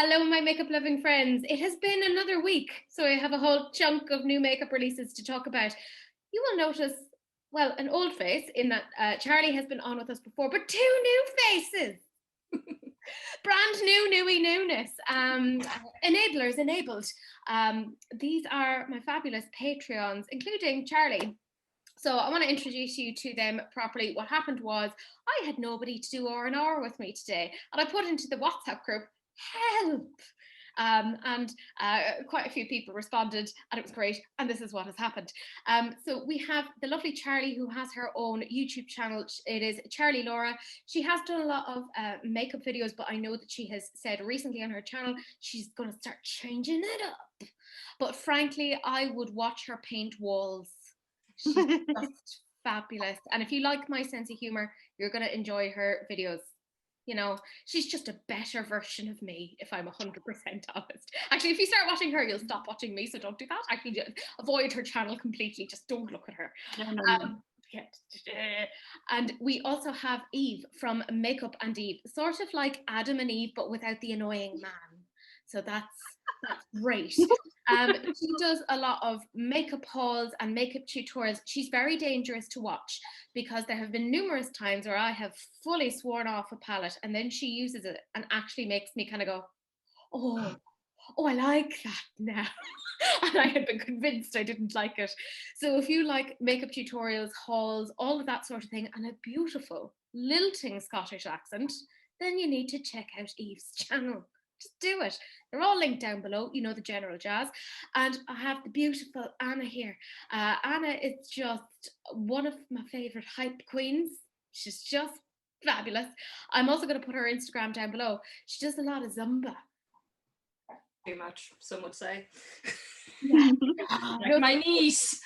Hello, my makeup loving friends. It has been another week, so I have a whole chunk of new makeup releases to talk about. You will notice, well, an old face in that Charlie has been on with us before, but two new faces. Brand new, newy newness. Enablers enabled. These are my fabulous Patreons, including Charlie. So I want to introduce you to them properly. What happened was I had nobody to do R&R with me today, and I put into the WhatsApp group, help. And quite a few people responded, and it was great. And this is what has happened. So we have the lovely Charlie, who has her own YouTube channel. It is Charlie Laura. She has done a lot of makeup videos, but I know that she has said recently on her channel she's going to start changing it up. But frankly, I would watch her paint walls. She's just fabulous. And if you like my sense of humor, you're going to enjoy her videos. You know, she's just a better version of me, if I'm 100% honest. Actually, if you start watching her, you'll stop watching me, so don't do that. Actually, just avoid her channel completely. Just don't look at her. No. And we also have Eve from Makeup and Eve, sort of like Adam and Eve, but without the annoying man. So that's great. She does a lot of makeup hauls and makeup tutorials. She's very dangerous to watch because there have been numerous times where I have fully sworn off a palette and then she uses it and actually makes me kind of go, oh, I like that now. And I had been convinced I didn't like it. So if you like makeup tutorials, hauls, all of that sort of thing, and a beautiful lilting Scottish accent, then you need to check out Eve's channel. Just do it. They're all linked down below, you know, the general jazz. And I have the beautiful Anna here. Anna is just one of my favourite hype queens. She's just fabulous. I'm also going to put her Instagram down below. She does a lot of Zumba. Too much, some would say. Yeah. Like my niece.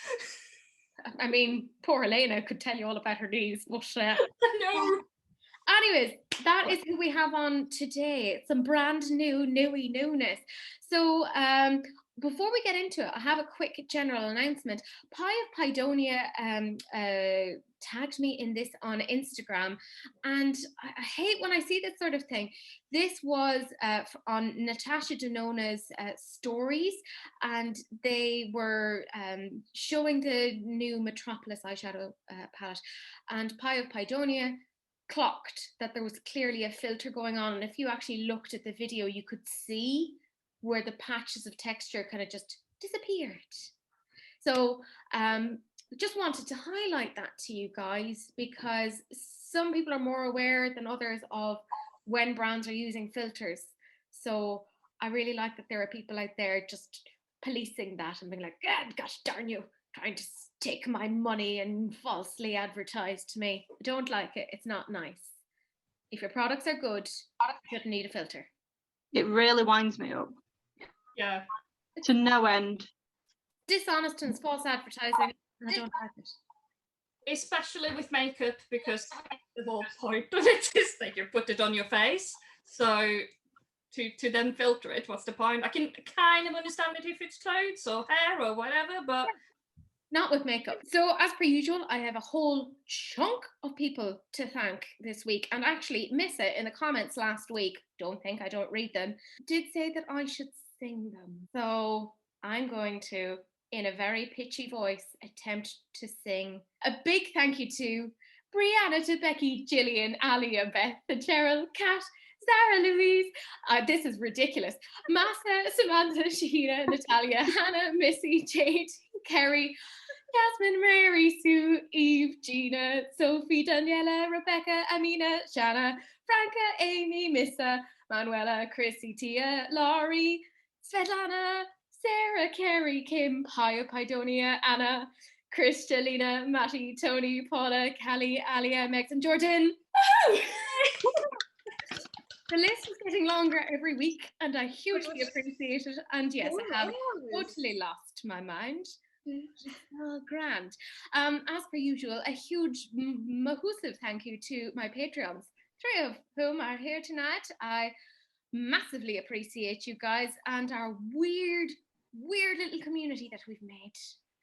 I mean, poor Elena could tell you all about her knees, but No. Anyways, that is who we have on today. Some brand new, newy newness. So before we get into it, I have a quick general announcement. Pie of Pydonia tagged me in this on Instagram, and I hate when I see this sort of thing. This was on Natasha Denona's stories, and they were showing the new Metropolis eyeshadow palette, and Pie of Pydonia clocked that there was clearly a filter going on, and if you actually looked at the video you could see where the patches of texture kind of just disappeared. So just wanted to highlight that to you guys because some people are more aware than others of when brands are using filters. So I really like that there are people out there just policing that and being like, gosh darn you, trying to take my money and falsely advertise to me. I don't like it. It's not nice. If your products are good, you shouldn't need a filter. It really winds me up. Yeah. To no end. Dishonest and false advertising. I don't like it. Especially with makeup, because the whole point of it is that you put it on your face. So to then filter it, what's the point? I can kind of understand it if it's clothes or hair or whatever, but not with makeup. So as per usual, I have a whole chunk of people to thank this week. And actually, Missa in the comments last week, don't think I don't read them, did say that I should sing them. So I'm going to, in a very pitchy voice, attempt to sing a big thank you to Brianna, to Becky, Gillian, Alia, Beth, and Cheryl, Kat, Sarah Louise, this is ridiculous, Massa, Samantha, Sheena, Natalia, Hannah, Missy, Jade, Kerry, Jasmine, Mary, Sue, Eve, Gina, Sophie, Daniela, Rebecca, Amina, Shanna, Franca, Amy, Missa, Manuela, Chrissy, Tia, Laurie, Svetlana, Sarah, Carrie, Kim, Pia, Pydonia, Anna, Krista, Lena, Matty, Tony, Paula, Callie, Alia, Mex, and Jordan. The list is getting longer every week, and I hugely appreciate it. And yes, I have totally lost my mind. Oh, grand. As per usual, a huge massive thank you to my Patreons, 3 of whom are here tonight. I massively appreciate you guys and our weird little community that we've made.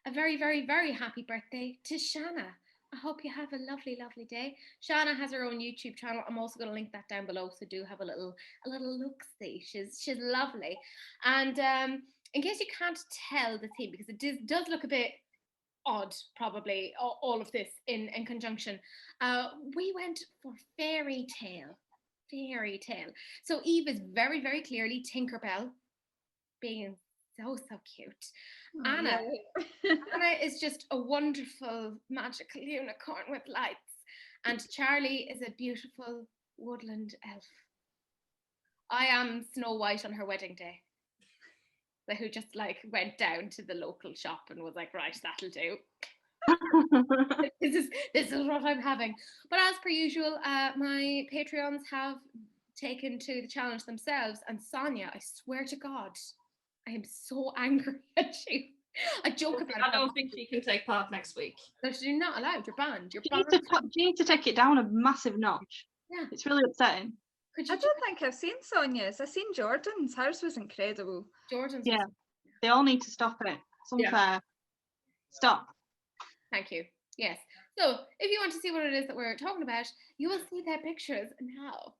A very, very, very happy birthday to Shanna. I hope you have a lovely, lovely day. Shauna has her own YouTube channel. I'm also going to link that down below, so do have a little look see. She's lovely. And in case you can't tell the theme, because it does look a bit odd, probably all of this in conjunction, we went for fairy tale. So Eve is very, very clearly Tinkerbell, being so cute. Anna is just a wonderful magical unicorn with lights, and Charlie is a beautiful woodland elf. I am Snow White on her wedding day, who just like went down to the local shop and was like, right, that'll do. this is what I'm having. But as per usual, my Patreons have taken to the challenge themselves, and Sonia, I swear to God, I am so angry at you. I joke about it. I don't think she can take part next week. No, you're not allowed. You're banned. You need to take it down a massive notch. Yeah. It's really upsetting. I don't think I've seen Sonia's. I've seen Jordan's. Hers was incredible. Jordan's. Yeah. They all need to stop it. It's unfair. Yeah. Stop. Thank you. Yes. So if you want to see what it is that we're talking about, you will see their pictures now.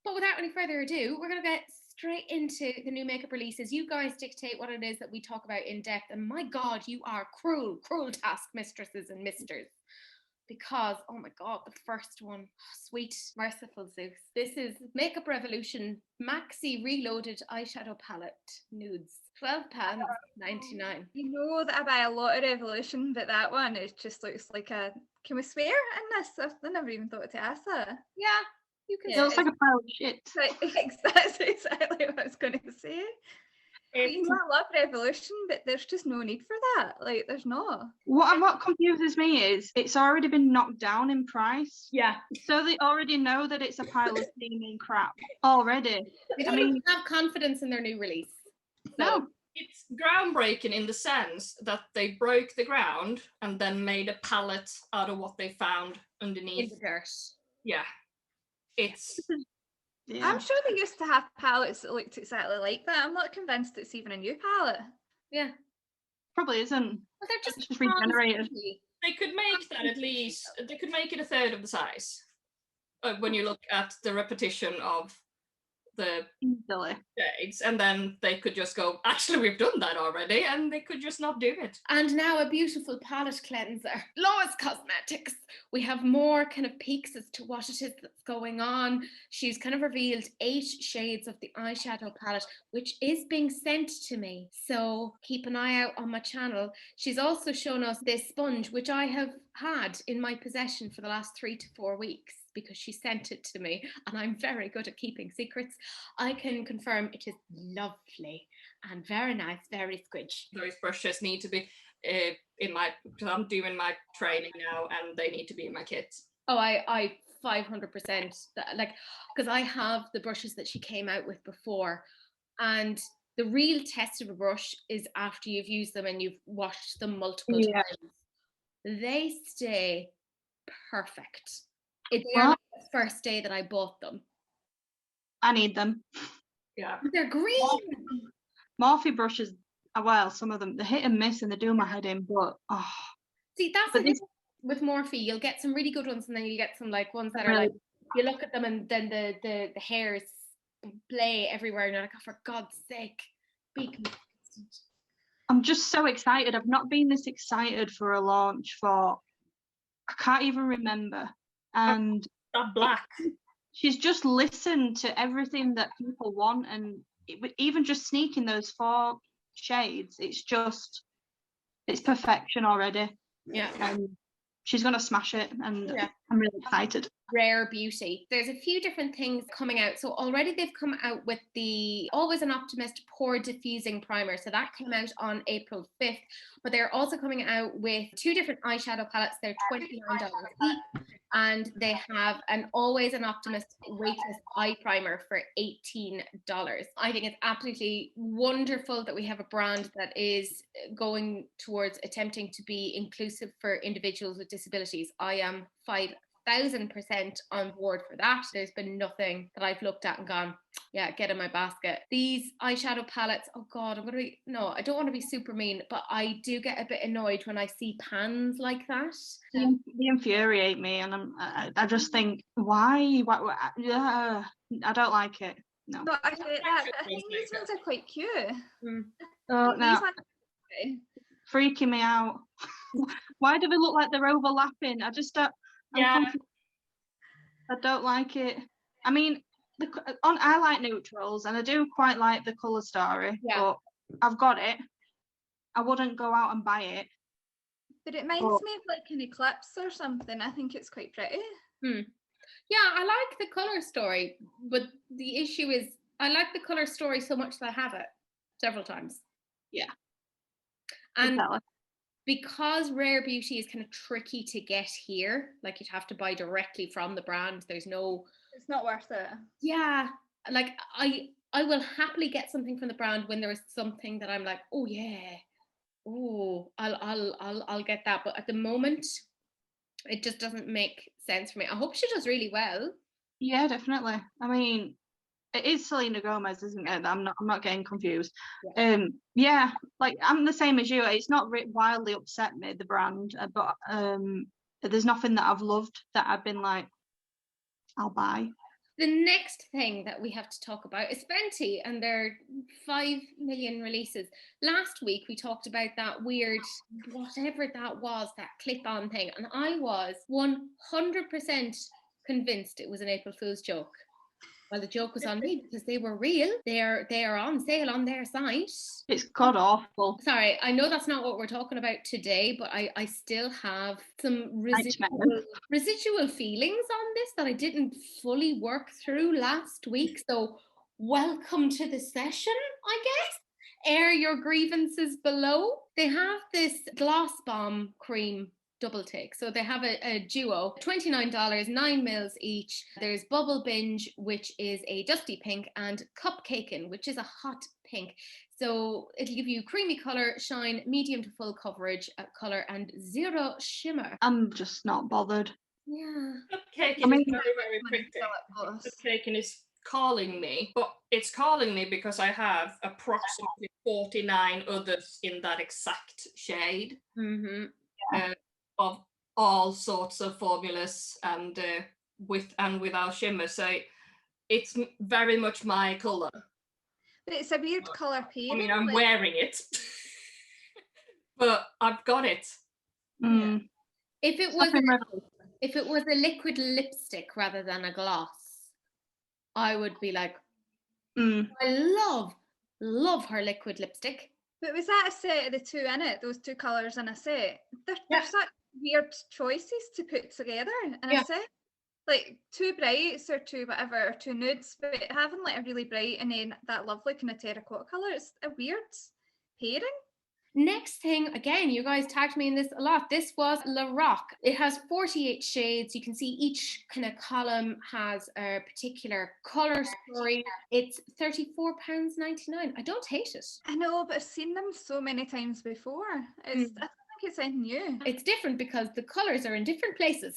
But without any further ado, we're going to get straight into the new makeup releases. You guys dictate what it is that we talk about in depth. And my God, you are cruel task mistresses and misters. Because, oh my God, the first one, sweet, merciful Zeus. This is Makeup Revolution Maxi Reloaded Eyeshadow Palette Nudes. £12.99. You know that I buy a lot of Revolution, but that one, it just looks like a... Can we swear in this? I never even thought to ask that. Yeah, you can. It looks like a pile of shit. That's exactly what I was going to say. You know, I love Revolution, but there's just no need for that. Like, there's not. What confuses me is it's already been knocked down in price. Yeah. So they already know that it's a pile of steaming crap already. They don't even have confidence in their new release. So. No. It's groundbreaking in the sense that they broke the ground and then made a palette out of what they found underneath. In the dirt. Yeah. It's... Yeah. I'm sure they used to have palettes that looked exactly like that. I'm not convinced it's even a new palette. Yeah. Probably isn't. Well, they're just regenerated. They could make that at least, they could make it a third of the size. When you look at the repetition of the shades, and then they could just go, actually, we've done that already, and they could just not do it. And now a beautiful palette cleanser. Lois Cosmetics. We have more kind of peeks as to what it is that's going on. She's kind of revealed 8 shades of the eyeshadow palette, which is being sent to me. So keep an eye out on my channel. She's also shown us this sponge, which I have had in my possession for the last 3 to 4 weeks, because she sent it to me, and I'm very good at keeping secrets. I can confirm it is lovely and very nice, very squidge. Those brushes need to be in my, because I'm doing my training now, and they need to be in my kit. Oh, I 500%, like, because I have the brushes that she came out with before, and the real test of a brush is after you've used them and you've washed them multiple times. They stay perfect. It's the first day that I bought them. I need them. Yeah. They're green. Morphe brushes, well, some of them, they hit and miss and they do my head in, but See, that's the thing with Morphe. You'll get some really good ones, and then you get some like ones that are like, you look at them and then the hairs play everywhere, and you're like, oh, for God's sake, be consistent. I'm just so excited. I've not been this excited for a launch for, I can't even remember. And that black. She's just listened to everything that people want, and even just sneaking those 4 shades, it's perfection already. Yeah. She's gonna smash it, and I'm really excited. Rare beauty. There's a few different things coming out. So already they've come out with the Always an Optimist Pore Diffusing Primer. So that came out on April 5th. But they're also coming out with 2 different eyeshadow palettes. They're $29 each. And they have an Always an Optimist Weightless Eye Primer for $18. I think it's absolutely wonderful that we have a brand that is going towards attempting to be inclusive for individuals with disabilities. I am 5 1,000% on board for that. There's been nothing that I've looked at and gone, yeah, get in my basket. These eyeshadow palettes, oh God, I don't want to be super mean, but I do get a bit annoyed when I see pans like that. They infuriate me, and I just think, why? I don't like it. No. No, I get that, but I think these ones are quite cute. Oh, no. These ones are cute. Freaking me out. Why do they look like they're overlapping? I just don't. Yeah. I don't like it. I mean, I like neutrals, and I do quite like the colour story. Yeah. But I've got it. I wouldn't go out and buy it. But it reminds me of like an eclipse or something. I think it's quite pretty. Yeah, I like the colour story, but the issue is I like the colour story so much that I have it several times. Yeah. And Exactly. because Rare Beauty is kind of tricky to get here, like you'd have to buy directly from the brand. There's no. It's not worth it. Yeah, like I will happily get something from the brand when there is something that I'm like, oh yeah, oh I'll get that. But at the moment, it just doesn't make sense for me. I hope she does really well. Yeah, definitely. I mean, it is Selena Gomez, isn't it? I'm not getting confused. Yeah, like I'm the same as you. It's not wildly upset me, the brand, but there's nothing that I've loved that I've been like, I'll buy. The next thing that we have to talk about is Fenty and their 5 million releases. Last week we talked about that weird, whatever that was, that clip-on thing, and I was 100% convinced it was an April Fool's joke. Well, the joke was on me because they were real. They are on sale on their site. It's god awful. Sorry, I know that's not what we're talking about today, but I still have some residual feelings on this that I didn't fully work through last week. So welcome to the session, I guess. Air your grievances below. They have this Gloss Bomb cream double take. So they have a duo, $29, 9 mils each. There's Bubble Binge, which is a dusty pink, and Cupcakin, which is a hot pink. So it'll give you creamy colour, shine, medium to full coverage colour, and zero shimmer. I'm just not bothered. Yeah. Cupcakin is very, very pretty. Cupcakin is calling me, but it's calling me because I have approximately 49 others in that exact shade. Of all sorts of formulas and with and without shimmer, so it's very much my colour. But it's a weird colour pairing. I mean, I'm wearing it, but I've got it. Yeah. If it was a liquid lipstick rather than a gloss, I would be like, I love her liquid lipstick. But was that a set of the two in it? Those two colours in a set? They're such weird choices to put together in a set. Like two brights or two whatever, or two nudes, but having like a really bright and then that lovely kind of terracotta colour, it's a weird pairing. Next thing, again, you guys tagged me in this a lot. This was La Rock. It has 48 shades. You can see each kind of column has a particular colour story. It's £34.99. I don't hate it. I know, but I've seen them so many times before. I don't think it's anything new. It's different because the colours are in different places.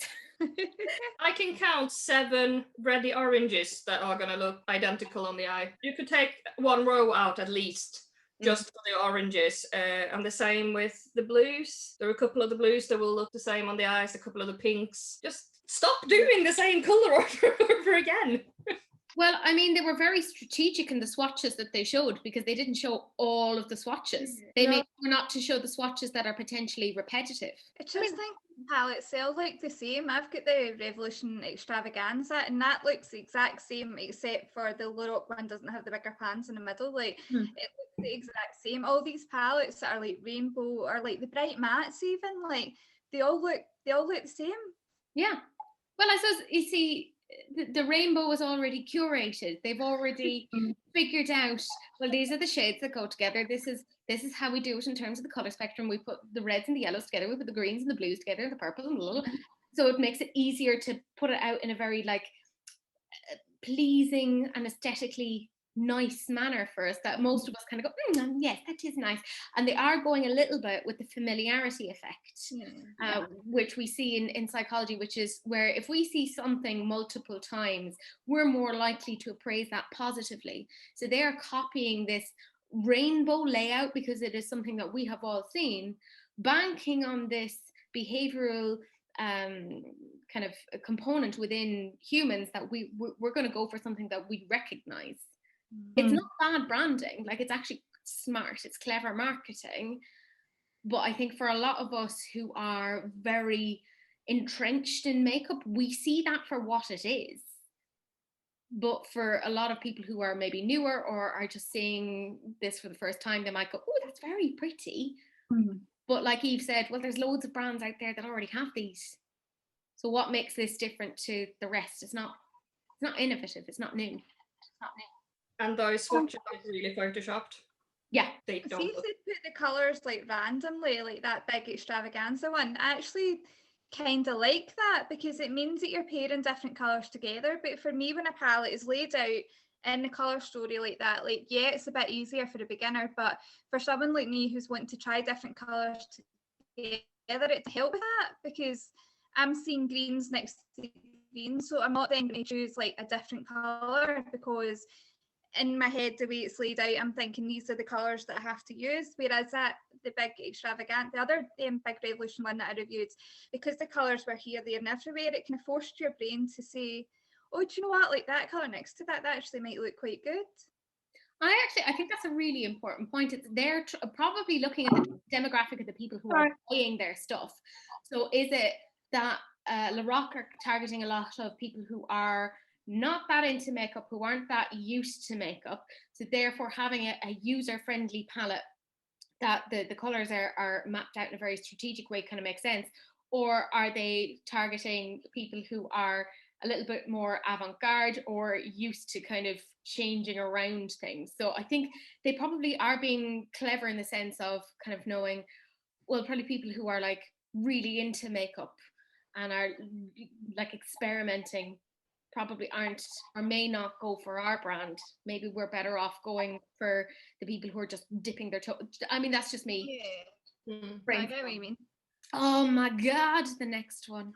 I can count 7 ready oranges that are going to look identical on the eye. You could take one row out at least. Just for the oranges, and the same with the blues. There are a couple of the blues that will look the same on the eyes, a couple of the pinks. Just stop doing the same colour over again. Well, I mean, they were very strategic in the swatches that they showed because they didn't show all of the swatches. They made sure not to show the swatches that are potentially repetitive. I just think palettes sell like the same. I've got the Revolution Extravaganza and that looks the exact same except for the Lorac one doesn't have the bigger pans in the middle. Like it looks the exact same. All these palettes that are like rainbow or like the bright mattes even, like they all look the same. Yeah. Well, I suppose you see the rainbow was already curated. They've already figured out, well, these are the shades that go together. This is how we do it in terms of the color spectrum. We put the reds and the yellows together, we put the greens and the blues together, the purples and blah, blah, blah. So it makes it easier to put it out in a very like pleasing and aesthetically nice manner for us that most of us kind of go, yes, that is nice. And they are going a little bit with the familiarity effect, which we see in psychology, which is where if we see something multiple times, we're more likely to appraise that positively. So they are copying this rainbow layout because it is something that we have all seen, banking on this behavioral kind of a component within humans that we're going to go for something that we recognize. It's not bad branding, like it's actually smart, it's clever marketing. But I think for a lot of us who are very entrenched in makeup, we see that for what it is. But for a lot of people who are maybe newer or are just seeing this for the first time, they might go, oh, that's very pretty. But like Eve said, well, there's loads of brands out there that already have these. So what makes this different to the rest? It's not innovative, it's not new. And those swatches are really photoshopped. Yeah. They don't. See if they put the colours like randomly, like that big extravaganza one. I actually kind of like that because it means that you're pairing different colours together. But for me, when a palette is laid out in the colour story like that, like, yeah, it's a bit easier for a beginner, but for someone like me who's wanting to try different colours together, it helps with that because I'm seeing greens next to greens, so I'm not then going to choose like a different colour because in my head, the way it's laid out, I'm thinking these are the colours that I have to use. Whereas that the big extravagant, the other big revolution one that I reviewed, because the colours were here, there, and everywhere, it kind of forced your brain to say, "Oh, do you know what? Like that colour next to that actually might look quite good." I think that's a really important point. It's they're probably looking at the demographic of the people who are buying their stuff. So is it that Lorac are targeting a lot of people who are not that into makeup, who aren't that used to makeup, so therefore having a user-friendly palette that the colours are mapped out in a very strategic way kind of makes sense? Or are they targeting people who are a little bit more avant-garde or used to kind of changing around things? So I think they probably are being clever in the sense of kind of knowing, well, probably people who are like really into makeup and are like experimenting probably aren't or may not go for our brand. Maybe we're better off going for the people who are just dipping their toe. I mean, that's just me. Yeah. I get what you mean. Oh my God, the next one.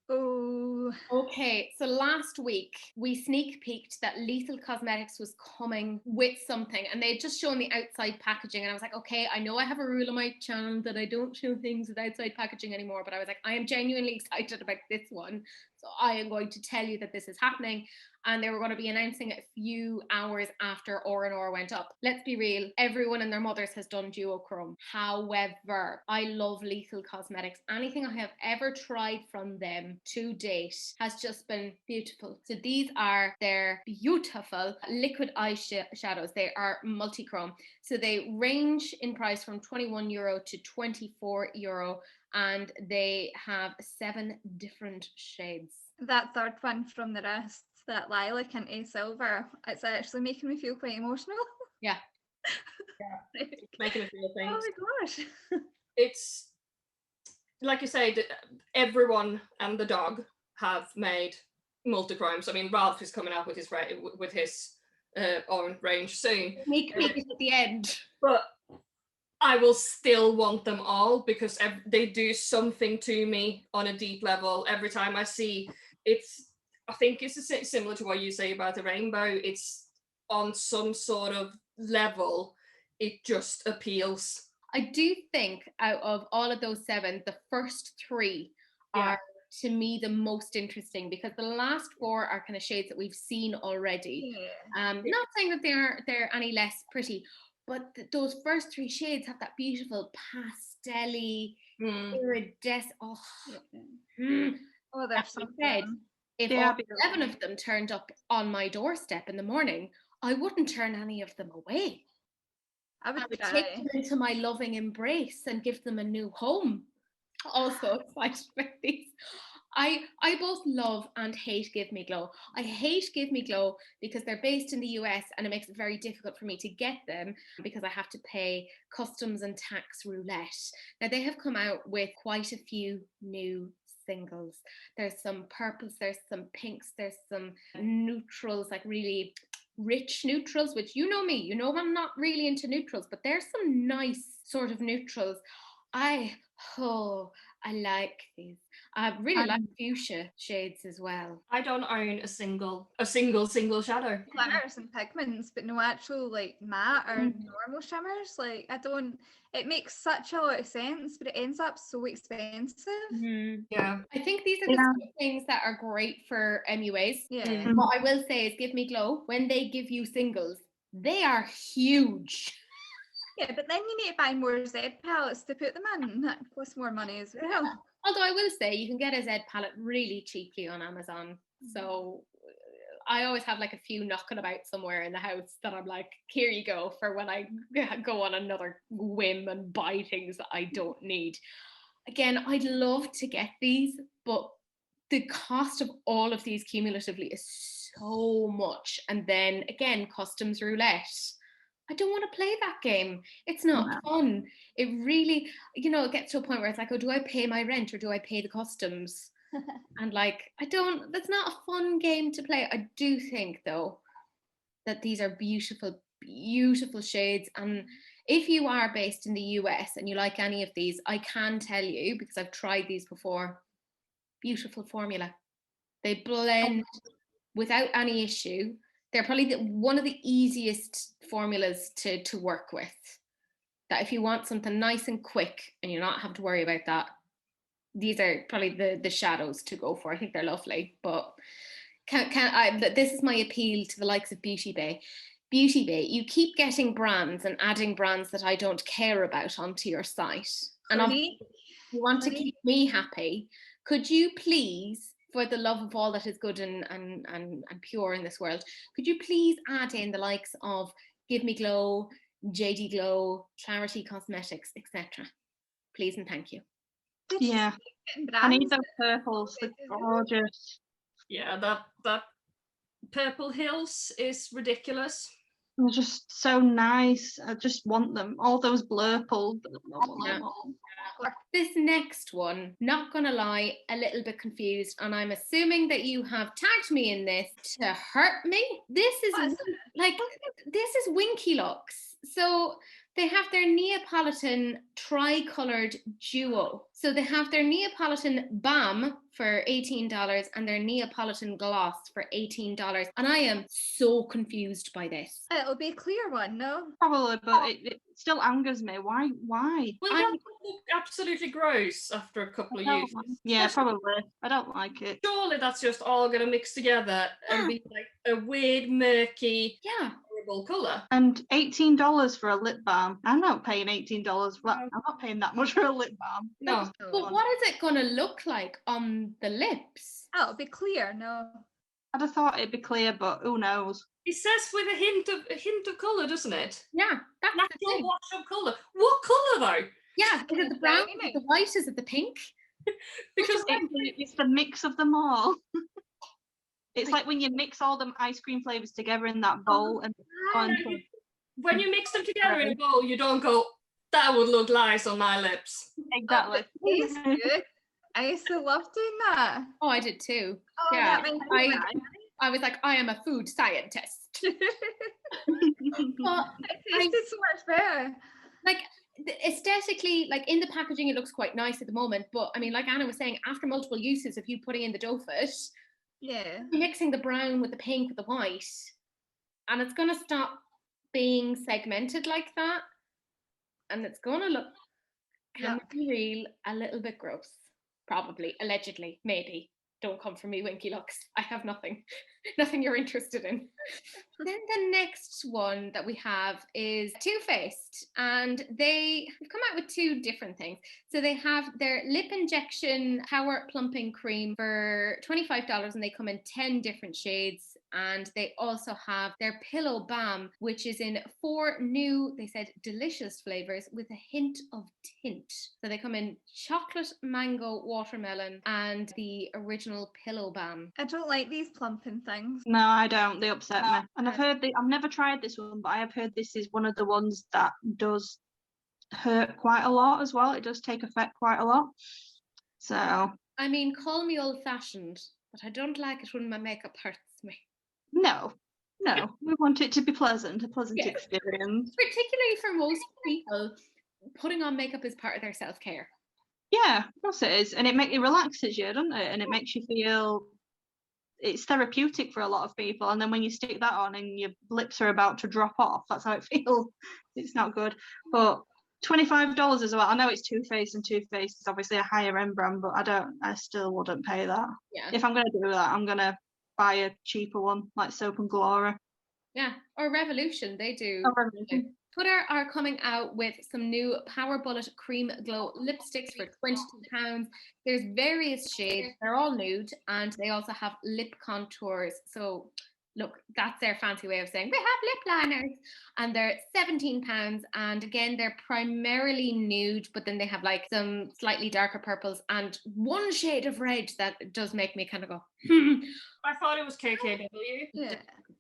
Oh. Okay, so last week we sneak peeked that Lethal Cosmetics was coming with something and they had just shown the outside packaging and I was like, okay, I know I have a rule on my channel that I don't show things with outside packaging anymore, but I was like, I am genuinely excited about this one. So I am going to tell you that this is happening. And they were going to be announcing it a few hours after R&R went up. Let's be real, everyone and their mothers has done duochrome. However, I love Lethal Cosmetics. Anything I have ever tried from them to date has just been beautiful. So these are their beautiful liquid eyeshadows. They are multi-chrome. So they range in price from €21 to €24, and they have 7 different shades. That third one from the rest, that lilac into silver, it's actually making me feel quite emotional. Yeah. It's making me feel things. Oh my gosh. It's like you say, everyone and the dog have made multi-chromes. I mean, Ralph is coming out with his orange range soon. Make it at the end. But I will still want them all because they do something to me on a deep level. Every time I see I think it's similar to what you say about the rainbow. It's on some sort of level, it just appeals. I do think out of all of those 7, the first 3 are to me the most interesting because the last 4 are kind of shades that we've seen already. Not saying that they're any less pretty, but those first 3 shades have that beautiful pastel-y, iridescent. Oh, there's something. If all 7 of them turned up on my doorstep in the morning, I wouldn't turn any of them away. I would take them into my loving embrace and give them a new home. Also excited about these. I both love and hate Give Me Glow. I hate Give Me Glow because they're based in the US and it makes it very difficult for me to get them because I have to pay customs and tax roulette. Now they have come out with quite a few new singles. There's some purples, there's some pinks, there's some neutrals, like really rich neutrals, which you know me, you know I'm not really into neutrals, but there's some nice sort of neutrals. I like these. I really like fuchsia shades as well. I don't own a single shadow. Glitters and pigments, but no actual like matte or normal shimmers. Like I don't. It makes such a lot of sense, but it ends up so expensive. Yeah. I think these are the sort of things that are great for MUAs. Yeah. What I will say is Give Me Glow, when they give you singles, they are huge. Yeah, but then you need to buy more Z palettes to put them in. That costs more money as well. Although I will say you can get a Z palette really cheaply on Amazon. So I always have like a few knocking about somewhere in the house that I'm like, here you go, for when I go on another whim and buy things that I don't need. Again, I'd love to get these, but the cost of all of these cumulatively is so much. And then again, customs roulette. I don't want to play that game. It's not fun. It really, it gets to a point where it's like, oh, do I pay my rent or do I pay the customs? And like, that's not a fun game to play. I do think though, that these are beautiful, beautiful shades. And if you are based in the US and you like any of these, I can tell you, because I've tried these before, beautiful formula. They blend without any issue. They're probably one of the easiest formulas to work with. That if you want something nice and quick and you're not having to worry about that, these are probably the shadows to go for. I think they're lovely, but this is my appeal to the likes of Beauty Bay. Beauty Bay, you keep getting brands and adding brands that I don't care about onto your site. And you want to keep me happy. Could you please, for the love of all that is good and pure in this world, could you please add in the likes of Give Me Glow, JD Glow, Clarity Cosmetics, etc. Please and thank you. Yeah, I need those purples. They're gorgeous. Yeah, that Purple Hills is ridiculous. They're just so nice. I just want them. All those blurple. This next one, not gonna lie, a little bit confused, and I'm assuming that you have tagged me in this to hurt me. This is Winky Looks. So they have their Neapolitan tri-coloured duo. So they have their Neapolitan Balm for $18 and their Neapolitan Gloss for $18. And I am so confused by this. It'll be a clear one, no? Probably, but it still angers me. Why? Well, that would look absolutely gross after a couple of uses. Yeah, probably. I don't like it. Surely that's just all going to mix together and be like a weird, murky, horrible colour. And $18 for a lip balm. I'm not paying $18. Well, I'm not paying that much for a lip balm. No. But what is it going to look like on the lips? Oh, it'll be clear, no. I'd have thought it'd be clear, but who knows? It says with a hint of colour, doesn't it? Yeah, that's natural wash-up colour. What colour though? Yeah, is it the brown? Is it the white? Is it the pink? Because it's the mix of them all. It's like when you mix all them ice cream flavours together in that bowl. And when you mix them together in a bowl, you don't go, that would look nice on my lips. Exactly. It's good. I used to love doing that. Oh, I did too. Oh, yeah, I was like, I am a food scientist. It tasted so much better. Like aesthetically, like in the packaging, it looks quite nice at the moment. But I mean, like Anna was saying, after multiple uses of you putting in the dough fit, you're mixing the brown with the pink with the white, and it's gonna stop being segmented like that, and it's gonna look, can be real, a little bit gross. Probably, allegedly, maybe. Don't come for me, Winky Looks. I have nothing you're interested in. Then the next one that we have is Too Faced, and they've come out with two different things. So they have their lip injection power plumping cream for $25, and they come in 10 different shades. And they also have their pillow balm, which is in 4 new, they said, delicious flavors with a hint of tint. So they come in chocolate, mango, watermelon, and the original pillow balm. I don't like these plumping things. No, I don't. They upset me. And I've never tried this one, but I have heard this is one of the ones that does hurt quite a lot as well. It does take effect quite a lot. So. I mean, call me old-fashioned, but I don't like it when my makeup hurts me. No, No, we want it to be pleasant, a pleasant Yes. experience. Particularly for most people, putting on makeup is part of their self-care. Yeah, of course it is. And it relaxes you, doesn't it? And it makes you feel it's therapeutic for a lot of people. And then when you stick that on and your lips are about to drop off, that's how it feels. It's not good. But $25 as well. I know it's Too Faced, and Too Faced is obviously a higher end brand, but I still wouldn't pay that. Yeah. If I'm gonna do that, I'm gonna buy a cheaper one like Soap and Glory. Yeah. Or Revolution, they do. Or Revolution. Twitter are coming out with some new Power Bullet Cream Glow lipsticks for £22. There's various shades, they're all nude, and they also have lip contours. So look, that's their fancy way of saying we have lip liners, and they're £17. And again, they're primarily nude, but then they have like some slightly darker purples and one shade of red that does make me kind of go I thought it was KKW. Yeah.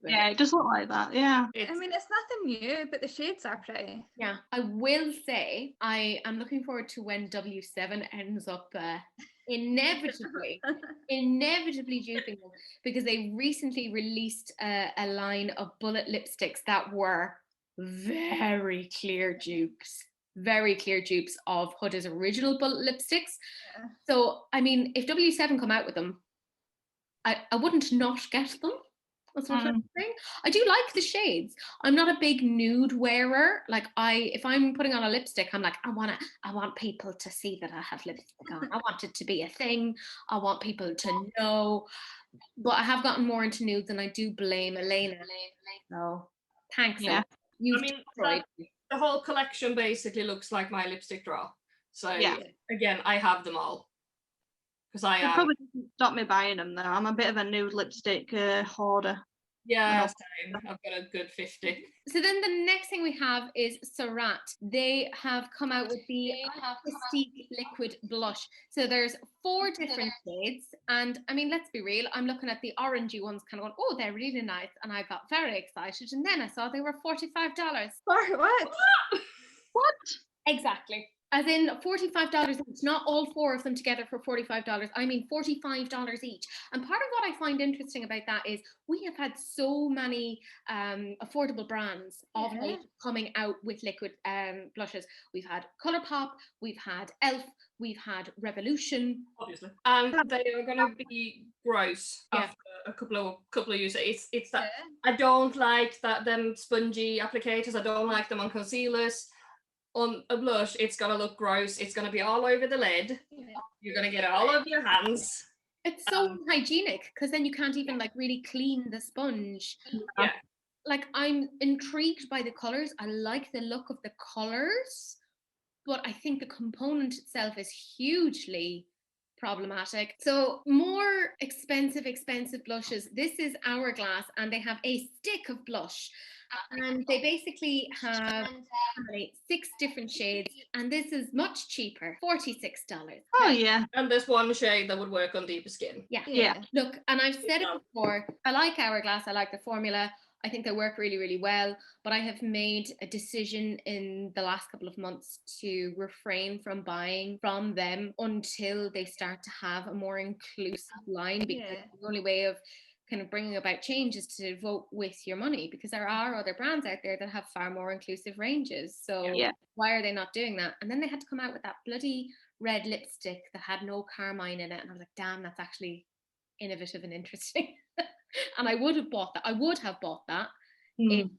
Yeah, it does look like that. Yeah. I mean, it's nothing new, but the shades are pretty. Yeah, I will say I am looking forward to when W7 ends up inevitably duping them, because they recently released a line of bullet lipsticks that were very clear dupes of Huda's original bullet lipsticks. Yeah. So, I mean, if W7 come out with them, I wouldn't not get them. That's what I'm saying. I do like the shades. I'm not a big nude wearer. Like if I'm putting on a lipstick, I'm like, I want people to see that I have lipstick on. I want it to be a thing. I want people to know. But I have gotten more into nudes, and I do blame Elena. So thanks. Yeah. You've I mean, destroyed me. the whole collection basically looks like my lipstick drawer. So Yeah. again, I have them all. Because I It am. probably doesn't stop me buying them though. I'm a bit of a nude lipstick hoarder. Yeah, same. I've got a good 50. So then the next thing we have is Sarat. They have come out with the Artistique Liquid Blush. So there's 4 different shades. And I mean, let's be real. I'm looking at the orangey ones kind of going, oh, they're really nice. And I got very excited. And then I saw they were $45. For what? What? Exactly. As in $45 each, not all 4 of them together for $45. I mean $45 each. And part of what I find interesting about that is we have had so many affordable brands of late coming out with liquid blushes. We've had Colourpop, we've had Elf, we've had Revolution. Obviously. And they are going to be gross after a couple of uses. It's that I don't like them spongy applicators. I don't like them on concealers. On a blush, it's going to look gross. It's going to be all over the lid. You're going to get it all over your hands. It's so unhygienic, because then you can't even like really clean the sponge. Yeah. Like, I'm intrigued by the colours. I like the look of the colours, but I think the component itself is hugely problematic. So more expensive blushes. This is Hourglass, and they have a stick of blush. And they basically have 6 different shades, and this is much cheaper, $46. Oh yeah. And there's one shade that would work on deeper skin. Yeah. Look, and I've said it before, I like Hourglass, I like the formula. I think they work really, really well, but I have made a decision in the last couple of months to refrain from buying from them until they start to have a more inclusive line, because the only way of kind of bringing about change is to vote with your money, because there are other brands out there that have far more inclusive ranges. So why are they not doing that? And then they had to come out with that bloody red lipstick that had no carmine in it, and I was like, damn, that's actually innovative and interesting. And I would have bought that if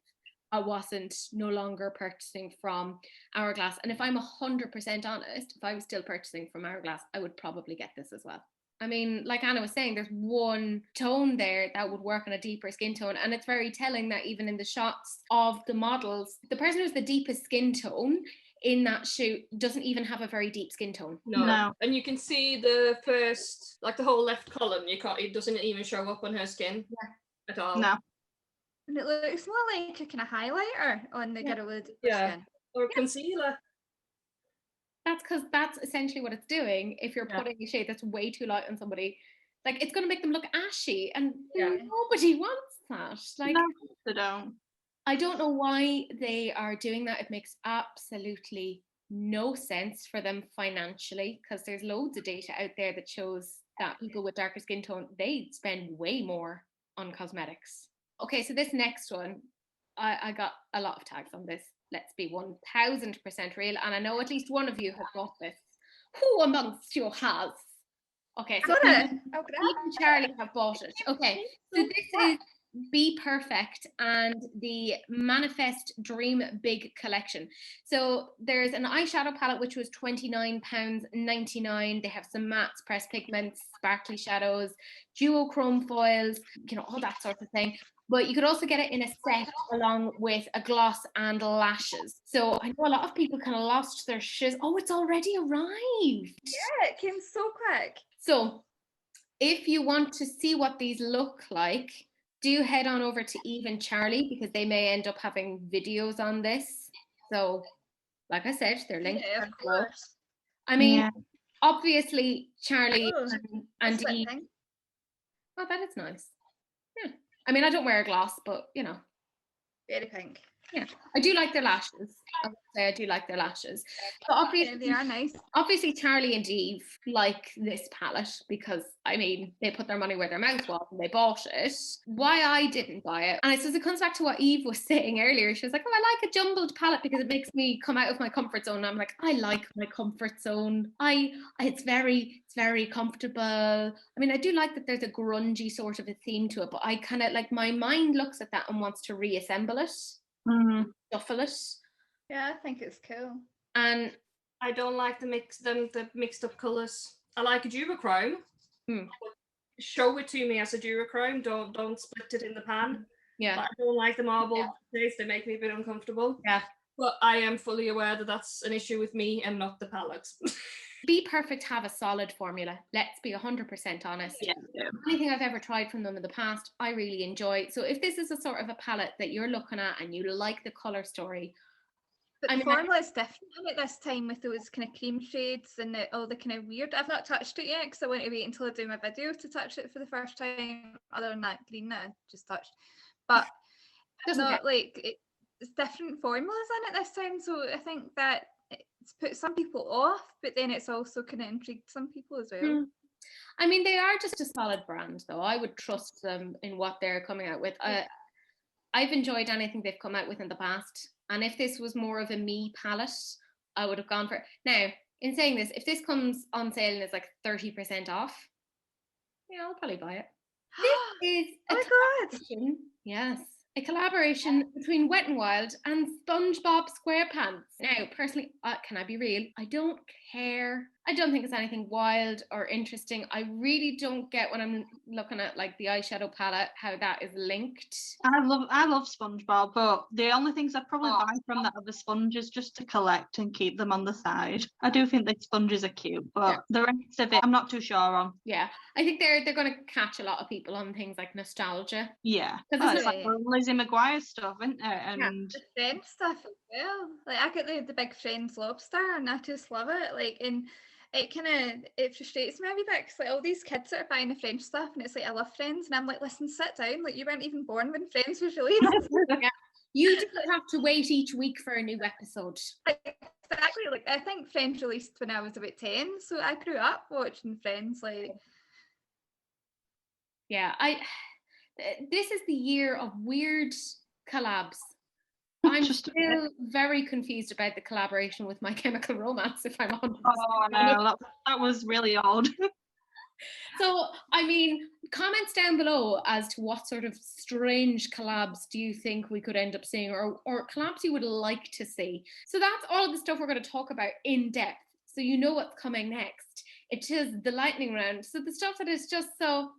I wasn't no longer purchasing from Hourglass. And if I'm 100% honest, if I was still purchasing from Hourglass, I would probably get this as well. I mean, like Anna was saying, there's one tone there that would work on a deeper skin tone. And it's very telling that even in the shots of the models, the person who's the deepest skin tone in that shoot doesn't even have a very deep skin tone. No. And you can see the first, like the whole left column, it doesn't even show up on her skin at all. No. And it looks more like a kind of highlighter on the girl with deeper skin. Or a concealer. That's because that's essentially what it's doing. If you're putting a shade that's way too light on somebody, like, it's going to make them look ashy, and nobody wants that. Like, no, they don't. I don't know why they are doing that. It makes absolutely no sense for them financially, because there's loads of data out there that shows that people with darker skin tone, they spend way more on cosmetics Okay, so this next one, I got a lot of tags on this. Let's be 1000% real. And I know at least one of you has bought this. Who amongst you has? Okay, so Got it. Eve Oh, and Charlie have bought it. Okay, so this is Be Perfect and the Manifest Dream Big collection. So there's an eyeshadow palette which was £29.99. They have some mattes, pressed pigments, sparkly shadows, duochrome foils, all that sort of thing. But you could also get it in a set along with a gloss and lashes. So I know a lot of people kind of lost their shiz. Oh, it's already arrived. Yeah, it came so quick. So if you want to see what these look like, do head on over to Eve and Charlie because they may end up having videos on this. So, like I said, they're linked. Yeah, of course. I mean, obviously, Charlie and Sweat Eve. thing. Oh, that is nice. Yeah. I mean, I don't wear a gloss, but Very pink. Yeah, I do like their lashes. I would say I do like their lashes. But Yeah, they are nice. Obviously, Charlie and Eve like this palette because, I mean, they put their money where their mouth was and they bought it. Why I didn't buy it, and I suppose it comes back to what Eve was saying earlier. She was like, oh, I like a jumbled palette because it makes me come out of my comfort zone. And I'm like, I like my comfort zone. It's very comfortable. I mean, I do like that there's a grungy sort of a theme to it, but I kind of like, my mind looks at that and wants to reassemble it. Shuffle it. Yeah, I think it's cool. And I don't like the mixed up colours. I like a duochrome. Show it to me as a duochrome. Don't split it in the pan. Yeah. But I don't like the marble taste. They make me a bit uncomfortable. Yeah. But I am fully aware that that's an issue with me and not the palette. Be Perfect have a solid formula. Let's be 100% honest. Yeah. Anything I've ever tried from them in the past, I really enjoy. So if this is a sort of a palette that you're looking at and you like the colour story. But the formula is different at this time with those kind of cream shades and all the kind of weird. I've not touched it yet because I want to wait until I do my video to touch it for the first time. Other than that green that I just touched. But it's different formulas in it this time. So I think that it's put some people off, but then it's also kind of intrigued some people as well. I mean, they are just a solid brand, though. I would trust them in what they're coming out with. I've enjoyed anything they've come out with in the past. And if this was more of a me palette, I would have gone for it. Now, in saying this, if this comes on sale and it's like 30% off, I'll probably buy it. This is a collaboration. Yes. A collaboration between Wet n Wild and SpongeBob SquarePants. Now, personally, can I be real? I don't care. I don't think it's anything wild or interesting. I really don't get when I'm looking at like the eyeshadow palette how that is linked. I love SpongeBob, but the only things I probably buy from that are the sponges just to collect and keep them on the side. I do think the sponges are cute, but the rest of it I'm not too sure on. Yeah, I think they're going to catch a lot of people on things like nostalgia. Yeah, it's like Lizzie McGuire stuff, isn't it? And the Friends stuff as well. Like I get the big Friends lobster, and I just love it. Like, and it frustrates me a wee bit because like all these kids that are buying the French stuff, and it's like I love Friends, and I'm like, listen, sit down. Like you weren't even born when Friends was released. You didn't have to wait each week for a new episode. Exactly. Like I think Friends released when I was about 10, so I grew up watching Friends. Like, yeah, this is the year of weird collabs. I'm still very confused about the collaboration with My Chemical Romance, if I'm honest. Oh no, that was really odd. So, I mean, comments down below as to what sort of strange collabs do you think we could end up seeing, or collabs you would like to see. So that's all of the stuff we're going to talk about in depth. So you know what's coming next. It is the lightning round. So the stuff that is just so,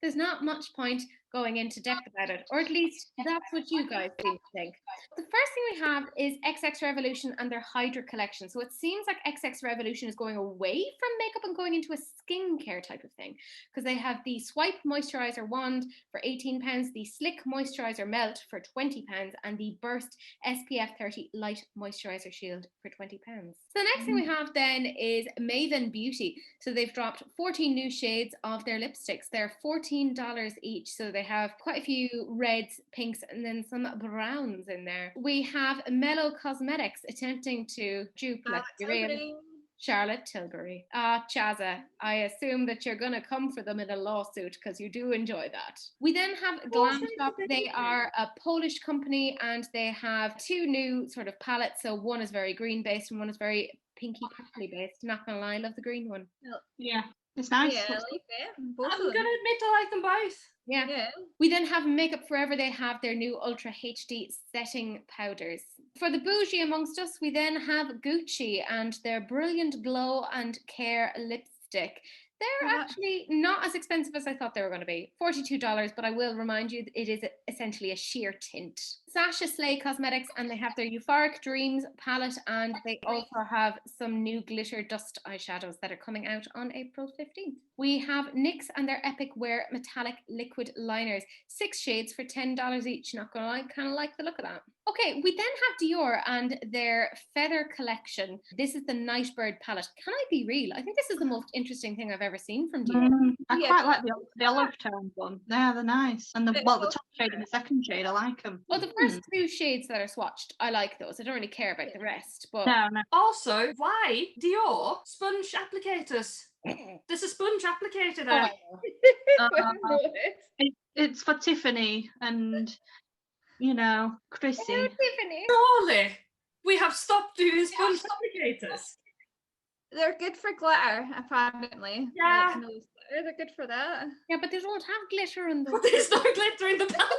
there's not much point going into depth about it, or at least that's what you guys seem to think. The first thing we have is XX Revolution and their Hydra collection. So it seems like XX Revolution is going away from makeup and going into a skincare type of thing, because they have the Swipe Moisturizer Wand for £18, the Slick Moisturizer Melt for £20, and the Burst SPF 30 Light Moisturizer Shield for £20. So the next thing we have then is Maven Beauty. So they've dropped 14 new shades of their lipsticks. They're $14 each. So they have quite a few reds, pinks, and then some browns in there. We have Mellow Cosmetics attempting to dupe, let's be real, Charlotte Tilbury. Chaza, I assume that you're going to come for them in a lawsuit because you do enjoy that. We then have Glam Shop. They are a Polish company and they have two new sort of palettes. So one is very green based and one is very pinky purpley based. Not going to lie, I love the green one. Yeah, it's nice. Yeah, I like them. Both I'm of gonna them. admit I like them both. Yeah. Yeah. We then have Makeup Forever. They have their new Ultra HD setting powders. For the bougie amongst us, we then have Gucci and their Brilliant Glow and Care lipstick. They're actually not as expensive as I thought they were going to be. $42, but I will remind you it is essentially a sheer tint. Sasha Slay Cosmetics, and they have their Euphoric Dreams palette, and they also have some new glitter dust eyeshadows that are coming out on April 15th. We have NYX and their Epic Wear metallic liquid liners, 6 shades for $10 each. Not gonna lie, kind of like the look of that. Okay, we then have Dior and their Feather collection. This is the Nightbird palette. Can I be real? I think this is the most interesting thing I've ever seen from Dior. I Yeah. quite like the olive tone one. Yeah, they're nice. And the top shade and the second shade, I like them. Well, the first 2 shades that are swatched, I like those. I don't really care about the rest, but No. Also, why Dior sponge applicators? There's a sponge applicator there. It's for Tiffany and Chrissy. Tiffany. Surely we have stopped doing sponge applicators. They're good for glitter, apparently. Yeah. Like, nose glitter, they're good for that. Yeah, but they don't have glitter in them. There's no glitter in the palette.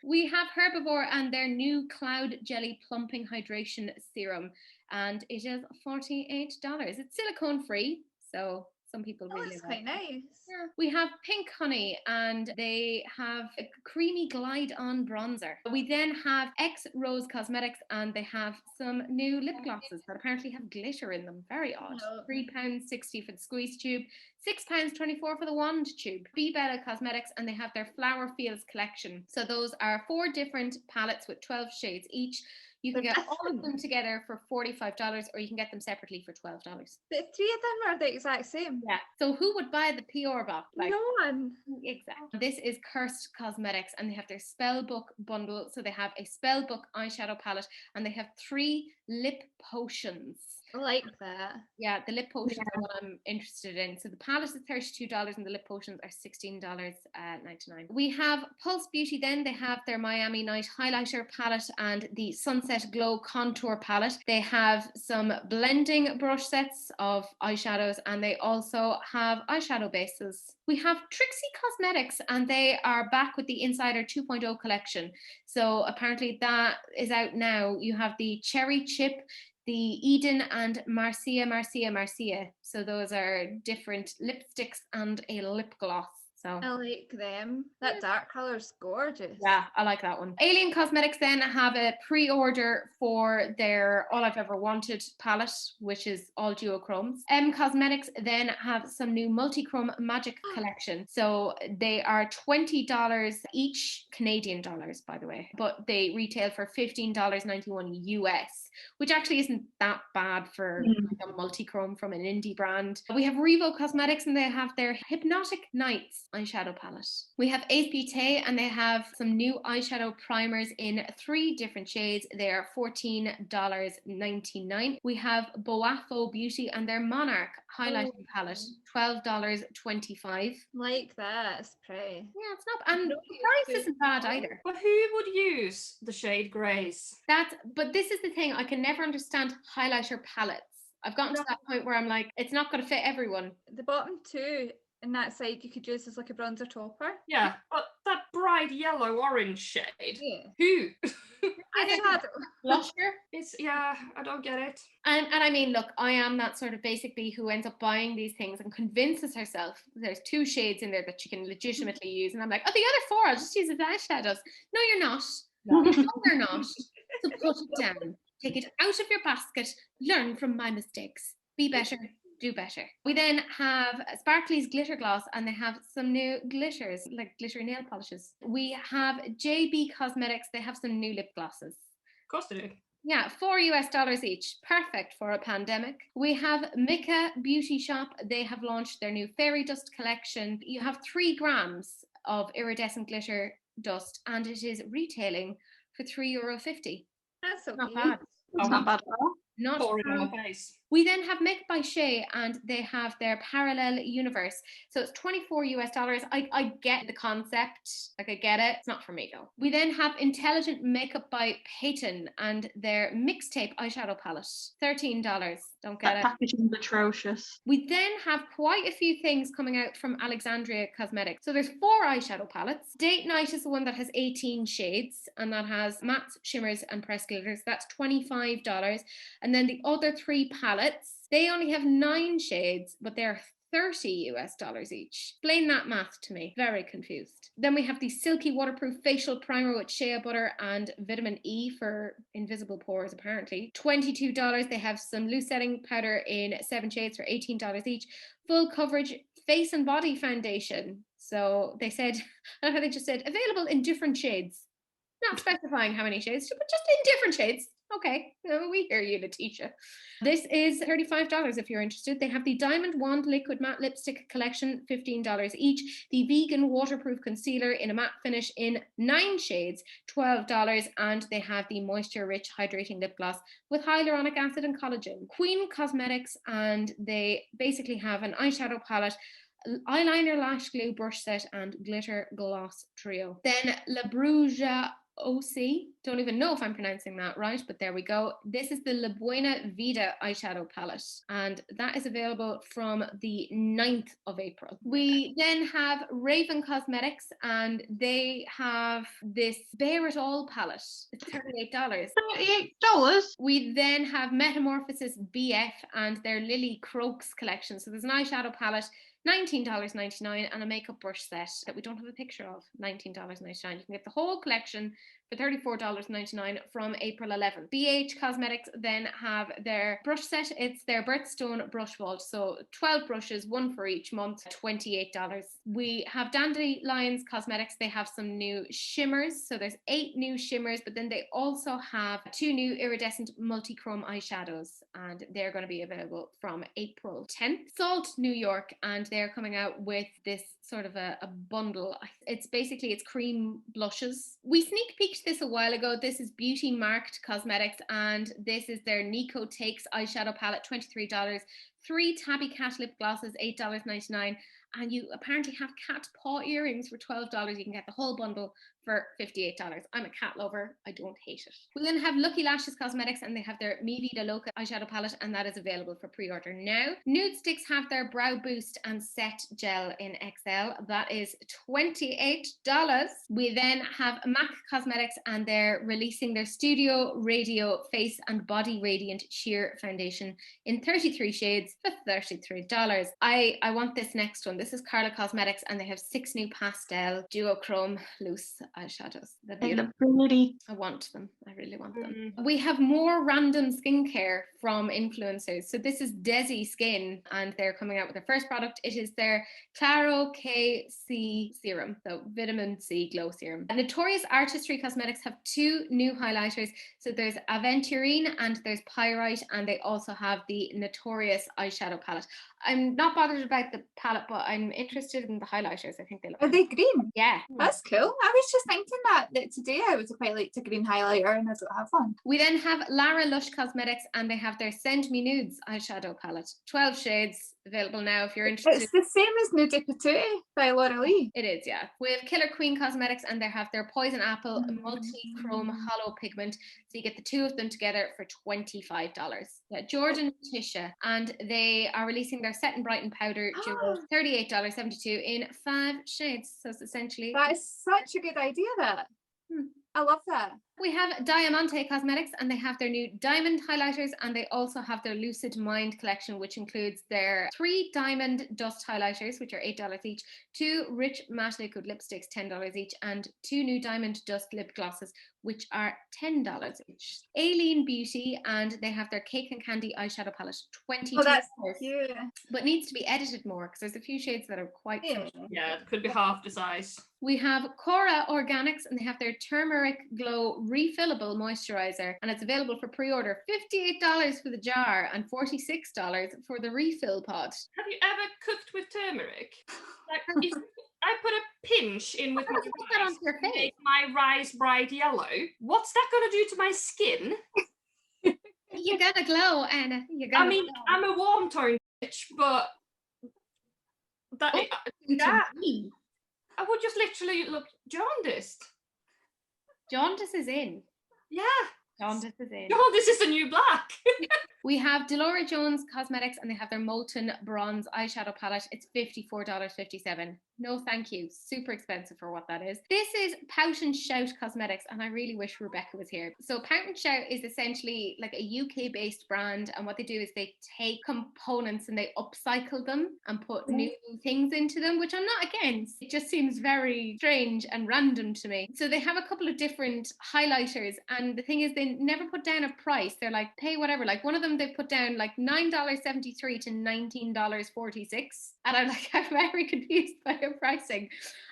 We have Herbivore and their new Cloud Jelly Plumping Hydration Serum, and it is $48. It's silicone free, so some people Oh, really that's like quite it. nice. Yeah. We have Pink Honey and they have a creamy glide on bronzer. We then have X Rose Cosmetics and they have some new lip glosses that apparently have glitter in them. Very odd. No. £3.60 for the squeeze tube, £6.24 for the wand tube. Be Bella Cosmetics and they have their Flower Fields collection. So those are 4 different palettes with 12 shades each. You can get all of them together for $45 or you can get them separately for $12. The 3 of them are the exact same. Yeah. So who would buy the PR box? No one. Exactly. This is Cursed Cosmetics and they have their Spellbook bundle. So they have a Spellbook eyeshadow palette and they have 3 lip potions. I like that. Yeah, the lip potions are what I'm interested in. So the palette is $32 and the lip potions are $16.99. We have Pulse Beauty then. They have their Miami Night highlighter palette and the Sunset Glow contour palette. They have some blending brush sets of eyeshadows and they also have eyeshadow bases. We have Trixie Cosmetics and they are back with the Insider 2.0 collection. So apparently that is out now. You have the Cherry Chip, the Eden and Marcia. So those are different lipsticks and a lip gloss. So I like them. That dark colour's gorgeous. yeah, I like that one. Alien Cosmetics then have a pre-order for their All I've Ever Wanted palette, which is all duochromes. M Cosmetics then have some new multi-chrome magic collection. So they are $20 each, Canadian dollars, by the way, but they retail for $15.91 US, which actually isn't that bad for like a multi-chrome from an indie brand. We have Revo Cosmetics and they have their Hypnotic Nights eyeshadow palette. We have Ace Beauté and they have some new eyeshadow primers in 3 different shades. They are $14.99. We have Boafo Beauty and their Monarch highlighting palette, $12.25. Like that. It's pretty. Yeah, it's not, and the price isn't bad either. But who would use the shade greys? But this is the thing, I can never understand highlighter palettes. I've gotten to that point where I'm like, it's not going to fit everyone. The bottom 2 in that side you could use as like a bronzer topper. Yeah, but that bright yellow orange shade. Yeah. Who? Eyeshadow. Blusher. It's I don't get it. And I mean, look, I am that sort of basic bee who ends up buying these things and convinces herself there's 2 shades in there that you can legitimately use. And I'm like, oh, the other 4, I'll just use as eyeshadows. No, you're not. No, they're not. So put it down. Take it out of your basket. Learn from my mistakes. Be better. Do better. We then have Sparkly's glitter gloss and they have some new glitters, like glitter nail polishes. We have JB Cosmetics. They have some new lip glosses. Of course they do. Yeah, $4 each. Perfect for a pandemic. We have Mika Beauty Shop. They have launched their new Fairy Dust collection. You have 3 grams of iridescent glitter dust and it is retailing for €3.50. That's okay. Not bad. It's not bad at all. Not Pour it on bad. my face. We then have Make by Shay, and they have their Parallel Universe. So it's $24. I get the concept. Like, I get it. It's not for me though. We then have Intelligent Makeup by Peyton and their Mixtape eyeshadow palette. $13. Don't get That it. packaging's atrocious. We then have quite a few things coming out from Alexandria Cosmetics. So there's 4 eyeshadow palettes. Date Night is the one that has 18 shades, and that has mattes, shimmers, and pressed glitters. That's $25. And then the other 3 palettes, they only have 9 shades, but they're $30 each. Explain that math to me. Very confused. Then we have the Silky Waterproof Facial Primer with shea butter and vitamin E for invisible pores, apparently. $22. They have some loose setting powder in 7 shades for $18 each. Full coverage face and body foundation. So they said, I don't know how they just said, available in different shades. Not specifying how many shades, but just in different shades. Okay, we hear you, Letitia. This is $35 if you're interested. They have the Diamond Wand Liquid Matte Lipstick Collection, $15 each. The Vegan Waterproof Concealer in a matte finish in 9 shades, $12. And they have the Moisture Rich Hydrating Lip Gloss with hyaluronic acid and collagen. Queen Cosmetics, and they basically have an eyeshadow palette, eyeliner, lash glue, brush set, and glitter gloss trio. Then La Bruges OC, don't even know if I'm pronouncing that right, but there we go. This is the La Buena Vida eyeshadow palette, and that is available from the 9th of April. We then have Raven Cosmetics, and they have this Bare It All palette. It's $38. $38? We then have Metamorphosis BF and their Lily Croaks collection. So there's an eyeshadow palette, $19.99, and a makeup brush set that we don't have a picture of, $19.99. You can get the whole collection for $34.99 from April 11th. BH Cosmetics then have their brush set. It's their Birthstone brush vault. So 12 brushes, 1 for each month, $28. We have Dandelions Cosmetics. They have some new shimmers. So there's 8 new shimmers, but then they also have 2 new iridescent multi-chrome eyeshadows, and they're going to be available from April 10th. Salt New York, and they're coming out with this sort of a bundle. It's cream blushes. We sneak peeked this a while ago. This is Beauty Marked Cosmetics, and this is their Nico Takes eyeshadow palette, $23. 3 Tabby Cat lip glosses, $8.99. And you apparently have cat paw earrings for $12. You can get the whole bundle for $58. I'm a cat lover. I don't hate it. We then have Lucky Lashes Cosmetics, and they have their Mi Vida Loca eyeshadow palette, and that is available for pre-order now. Nude Sticks have their Brow Boost and Set Gel in XL. That is $28. We then have MAC Cosmetics, and they're releasing their Studio Radio Face and Body Radiant Sheer Foundation in 33 shades for $33. I want this next one. This is Carla Cosmetics, and they have 6 new pastel duochrome loose eyeshadows. They look pretty. I want them. I really want them. We have more random skincare from influencers. So this is Desi Skin, and they're coming out with their first product. It is their Claro KC Serum, so Vitamin C Glow Serum. Notorious Artistry Cosmetics have 2 new highlighters. So there's Aventurine and there's Pyrite, and they also have the Notorious eyeshadow palette. I'm not bothered about the palette, but I'm interested in the highlighters. I think they look. Are they green? Yeah. That's cool. I was just thinking that today I would quite like a green highlighter, and I don't have one. We then have Lara Lush Cosmetics, and they have their Send Me Nudes eyeshadow palette. 12 shades available now if you're interested. It's the same as Nudie Patootie by Laura Lee. It is, yeah. We have Killer Queen Cosmetics, and they have their Poison Apple Multi-Chrome Hollow Pigment. So you get the 2 of them together for $25. Yeah, Jordan Tisha, and they are releasing their Set and Brighten Powder duo, $38.72 in 5 shades. So it's essentially... That is such a good idea, that. I love that. We have Diamante Cosmetics, and they have their new diamond highlighters, and they also have their Lucid Mind collection, which includes their 3 diamond dust highlighters, which are $8 each, 2 rich matte liquid lipsticks, $10 each, and 2 new diamond dust lip glosses, which are $10 each. Aileen Beauty, and they have their Cake and Candy eyeshadow palette, $22. Oh, that's cute. But needs to be edited more, because there's a few shades that are quite simple. Yeah, it could be half the size. We have Cora Organics, and they have their Turmeric Glow refillable moisturizer, and it's available for pre-order. $58 for the jar and $46 for the refill pod. Have you ever cooked with turmeric? Like, if I put a pinch in with my Put that rice onto your to face. make my rice bright yellow, what's that going to do to my skin? You You're gonna glow, Anna. You're gonna I mean, glow. I'm a warm tone bitch, but that To me. I would just literally look jaundiced. Jaundice is in. Yeah. Jaundice is in. Jaundice is the new black. We have Delora Jones Cosmetics, and they have their Molten Bronze eyeshadow palette. It's $54.57. No, thank you. Super expensive for what that is. This is Pout and Shout Cosmetics, and I really wish Rebecca was here. So Pout and Shout is essentially like a UK-based brand, and what they do is they take components and they upcycle them and put new things into them, which I'm not against. It just seems very strange and random to me. So they have a couple of different highlighters, and the thing is they never put down a price. They're like, pay whatever. Like one of them they put down like $9.73 to $19.46, and I'm like, I'm very confused by their pricing.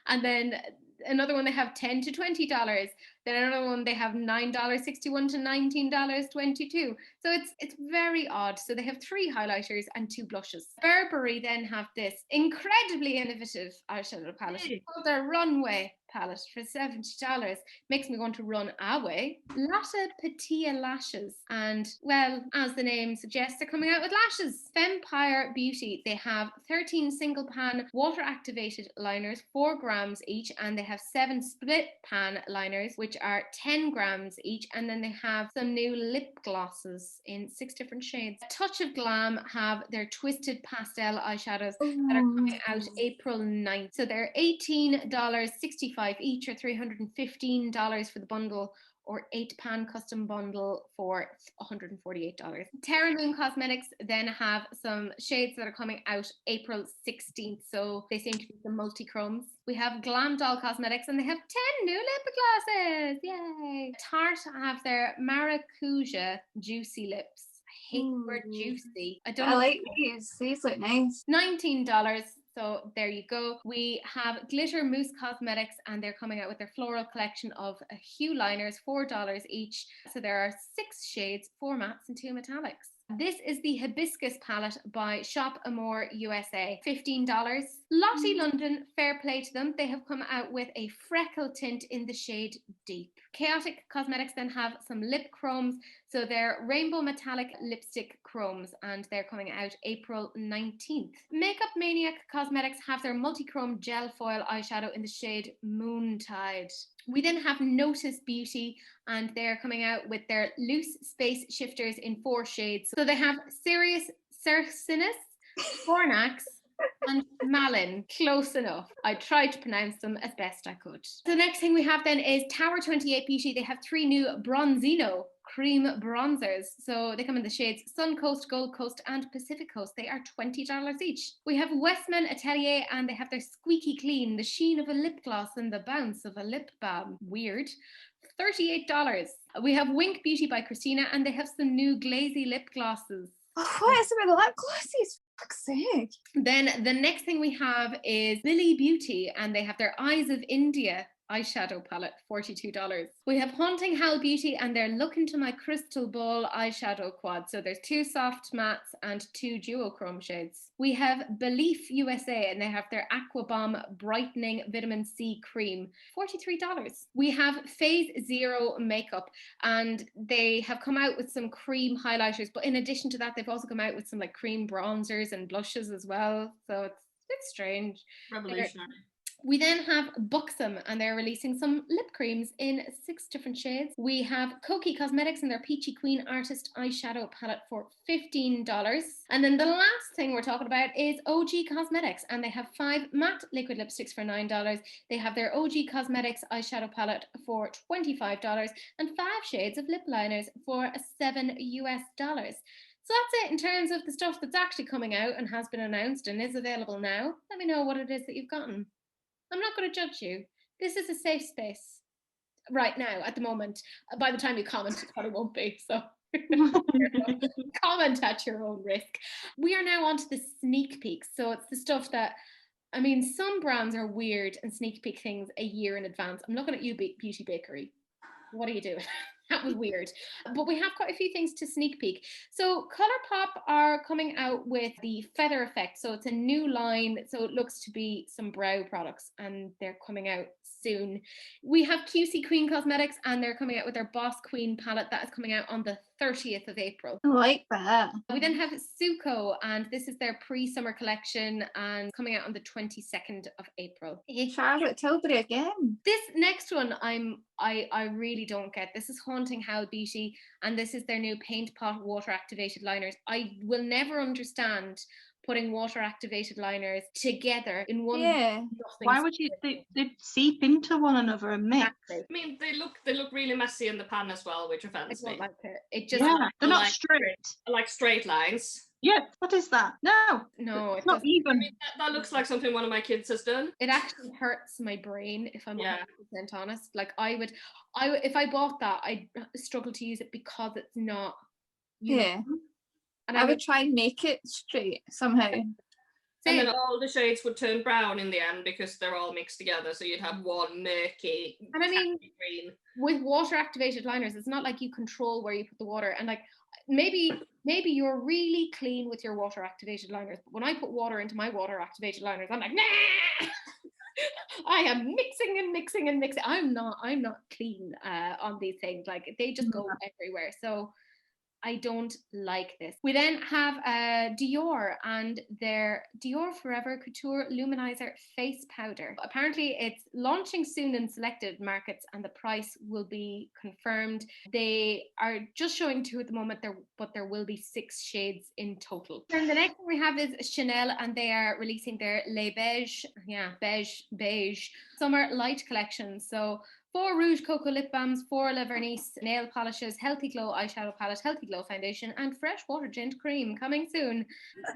And then another one they have $10 to $20. Then another one they have $9.61 to $19.22. So it's very odd. So they have 3 highlighters and 2 blushes. Burberry then have this incredibly innovative eyeshadow palette called their Runway palette for $70. Makes me want to run away. Latte Petite lashes, and well, as the name suggests, they're coming out with lashes. Fempire Beauty, they have 13 single pan water activated liners, 4 grams each, and they have 7 split pan liners, which are 10 grams each, and then they have some new lip glosses in 6 different shades. Touch of Glam have their twisted pastel eyeshadows that are coming out April 9th. So they're $18.65 each, or $315 for the bundle, or 8-pan custom bundle for $148. Terra Moon Cosmetics then have some shades that are coming out April 16th, so they seem to be some multi-chromes. We have Glam Doll Cosmetics, and they have 10 new lip glosses. Yay! Tarte have their Maracuja Juicy Lips. I hate the word juicy. I like these. These look nice. $19. So there you go. We have Glitter Mousse Cosmetics, and they're coming out with their floral collection of hue liners, $4 each. So there are 6 shades, 4 mattes and 2 metallics. This is the Hibiscus palette by Shop Amour USA, $15. Lottie London, fair play to them. They have come out with a freckle tint in the shade Deep. Chaotic Cosmetics then have some lip chromes. So they're rainbow metallic lipstick chromes, and they're coming out April 19th. Makeup Maniac Cosmetics have their multi-chrome gel foil eyeshadow in the shade Moontide. We then have Notice Beauty, and they're coming out with their loose space shifters in 4 shades. So they have Sirius Cercinus, Fornax, and Malin. Close enough. I tried to pronounce them as best I could. The next thing we have then is Tower 28 Beauty. They have 3 new Bronzino cream bronzers. So they come in the shades Sun Coast, Gold Coast, and Pacific Coast. They are $20 each. We have Westman Atelier, and they have their Squeaky Clean, the sheen of a lip gloss and the bounce of a lip balm. Weird. $38. We have Wink Beauty by Christina, and they have some new glazy lip glosses. Oh, what is it with the lip glosses? Fuck's sake. Then the next thing we have is Billy Beauty, and they have their Eyes of India eyeshadow palette, $42. We have Haunting Howl Beauty, and they're Look Into My Crystal Ball eyeshadow quad. So there's 2 soft mattes and 2 duochrome shades. We have Belief USA, and they have their Aqua Bomb Brightening Vitamin C Cream, $43. We have Phase Zero Makeup, and they have come out with some cream highlighters, but in addition to that, they've also come out with some like cream bronzers and blushes as well. So it's a bit strange. Revolutionary. We then have Buxom, and they're releasing some lip creams in 6 different shades. We have Koki Cosmetics and their Peachy Queen Artist Eyeshadow Palette for $15. And then the last thing we're talking about is OG Cosmetics, and they have 5 matte liquid lipsticks for $9. They have their OG Cosmetics Eyeshadow Palette for $25, and 5 shades of lip liners for $7 US. So that's it in terms of the stuff that's actually coming out and has been announced and is available now. Let me know what it is that you've gotten. I'm not going to judge you. This is a safe space right now, at the moment. By the time you comment, it probably won't be. So comment at your own risk. We are now on to the sneak peeks. So it's the stuff that, I mean, some brands are weird and sneak peek things a year in advance. I'm looking at you, Beauty Bakery. What are you doing? That was weird. But we have quite a few things to sneak peek. So Colourpop are coming out with the Feather Effect. So it's a new line. So it looks to be some brow products, and they're coming out soon. We have QC Queen Cosmetics, and they're coming out with their Boss Queen palette that is coming out on the 30th of April. I like that. We then have Suko, and this is their pre-summer collection and coming out on the 22nd of April. Charlotte Tilbury again. This next one I really don't get. This is Haunting Howl Beauty, and this is their new Paint Pot water activated liners. I will never understand putting water activated liners together in one. Yeah. Why would you they seep into one another and mix? Exactly. I mean, they look really messy in the pan as well, which I offends don't me. like it. It just They're not like straight. I like straight lines. Yeah, what is that? No, no, it's it not doesn't. even. I mean, that looks like something one of my kids has done. It actually hurts my brain if I'm Yeah. 100% honest. Like I would if I bought that, I'd struggle to use it because it's not. Yeah. And I would try and make it straight somehow. And then all the shades would turn brown in the end because they're all mixed together. So you'd have one murky, and I mean, green. with water activated liners, it's not like you control where you put the water. And like maybe you're really clean with your water activated liners, but when I put water into my water activated liners, I'm like, nah. I am mixing and mixing and mixing. I'm not clean on these things. Like they just go everywhere. So I don't like this. We then have Dior and their Dior Forever Couture Luminizer Face Powder. Apparently it's launching soon in selected markets and the price will be confirmed. They are just showing 2 at the moment, but there will be 6 shades in total. And the next one we have is Chanel, and they are releasing their Les Beige, beige summer light collection. So 4 Rouge Cocoa lip balms, 4 La Vernice nail polishes, Healthy Glow eyeshadow palette, Healthy Glow foundation, and Fresh Water Gin cream coming soon.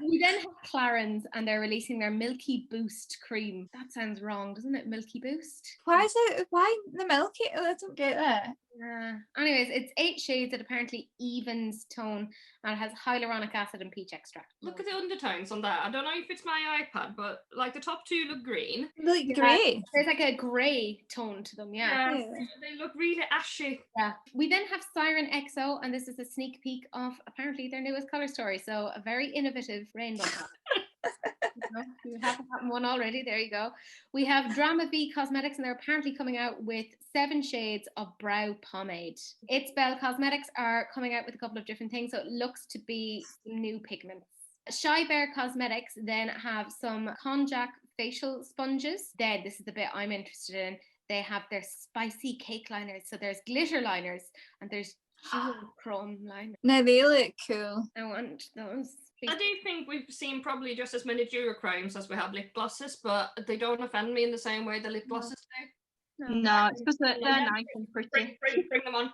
We then have Clarins, and they're releasing their Milky Boost cream. That sounds wrong, doesn't it? Milky Boost? Why the milky? Oh, I don't get that. Yeah. Anyways, it's 8 shades. It apparently evens tone, and it has hyaluronic acid and peach extract. Look at the undertones on that. I don't know if it's my iPad, but like the top 2 look green. Like grey. There's like a grey tone to them, yeah. They look really ashy. Yeah. We then have Siren XO, and this is a sneak peek of apparently their newest colour story. So a very innovative rainbow palette. You haven't gotten one already. There you go. We have Drama V Cosmetics, and they're apparently coming out with 7 shades of brow pomade. It's Belle Cosmetics are coming out with a couple of different things, so it looks to be new pigments. Shy Bear Cosmetics then have some konjac facial sponges. Then this is the bit I'm interested in. They have their spicy cake liners. So there's glitter liners and there's chrome liners. No, they look cool. I want those. I do think we've seen probably just as many duochromes as we have lip glosses, but they don't offend me in the same way the lip glosses do. No, it's because they're nice and pretty. Bring them on.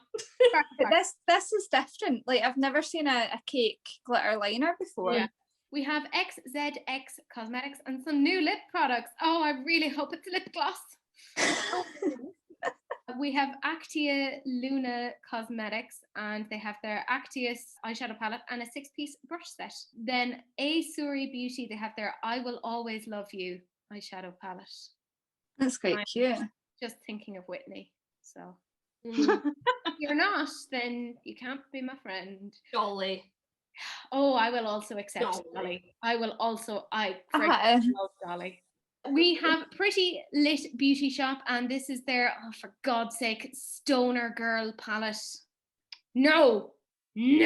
But this is different. Like I've never seen a cake glitter liner before. Yeah. We have XZX Cosmetics and some new lip products. Oh, I really hope it's lip gloss. We have Actia Luna Cosmetics, and they have their Actius eyeshadow palette and a 6-piece brush set. Then Suri Beauty, they have their I Will Always Love You eyeshadow palette. That's quite cute. Just thinking of Whitney. So if you're not, then you can't be my friend. Dolly. Oh, I will also accept Dolly. I love Dolly. We have Pretty Lit Beauty Shop, and this is their, oh, for God's sake, Stoner Girl palette. No. We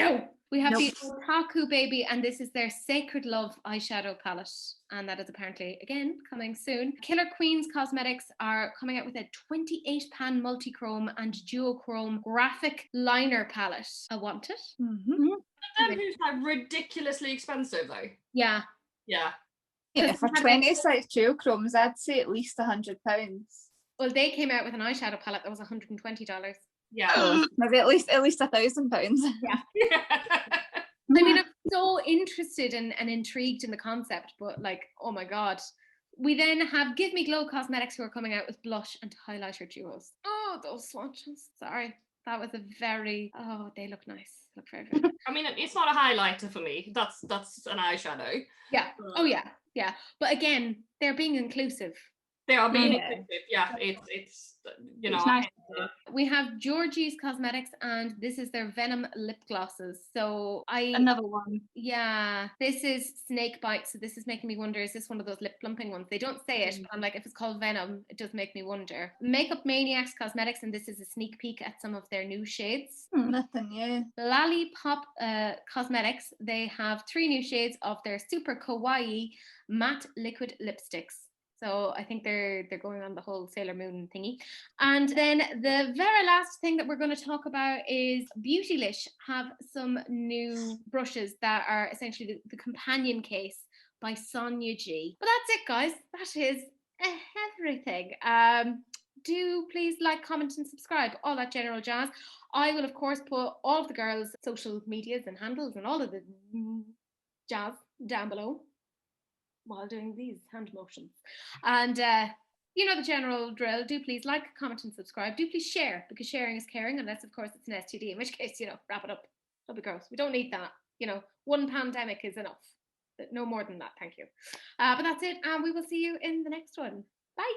have the Otaku Baby, and this is their Sacred Love eyeshadow palette, and that is apparently, again, coming soon. Killer Queens Cosmetics are coming out with a 28-pan multi-chrome and duochrome graphic liner palette. I want it. Mm-hmm. Them who's like ridiculously expensive though. Yeah. Yeah, for 26 duochromes, I'd say at least £100. Well, they came out with an eyeshadow palette that was $120. Yeah. Maybe at least £1,000. Yeah. I mean, I'm so interested and intrigued in the concept, but like, oh my God. We then have Give Me Glow Cosmetics, who are coming out with blush and highlighter duos. Oh, those swatches. Sorry. That was a very, they look nice. Look very, very nice. I mean, it's not a highlighter for me. That's an eyeshadow. Yeah. Oh, yeah. Yeah. But again, they're being inclusive. They are being Yeah. inclusive. Yeah, it's you know. It's nice. We have Georgie's Cosmetics, and this is their Venom lip glosses. So Another one. yeah, this is snake bite. So this is making me wonder, is this one of those lip plumping ones? They don't say it, but I'm like, if it's called Venom, it does make me wonder. Makeup Maniacs Cosmetics, and this is a sneak peek at some of their new shades. Nothing new. Lollipop Cosmetics, they have 3 new shades of their super kawaii matte liquid lipsticks. So I think they're going on the whole Sailor Moon thingy. And then the very last thing that we're going to talk about is Beautylish have some new brushes that are essentially the companion case by Sonia G. But that's it, guys. That is everything. Do please like, comment, and subscribe, all that general jazz. I will, of course, put all of the girls' social medias and handles and all of the jazz down below while doing these hand motions. And you know the general drill. Do please like, comment, and subscribe. Do please share, because sharing is caring, unless, of course, it's an STD, in which case, wrap it up. Don't be gross. We don't need that. One pandemic is enough. No more than that, thank you. But that's it, and we will see you in the next one. Bye!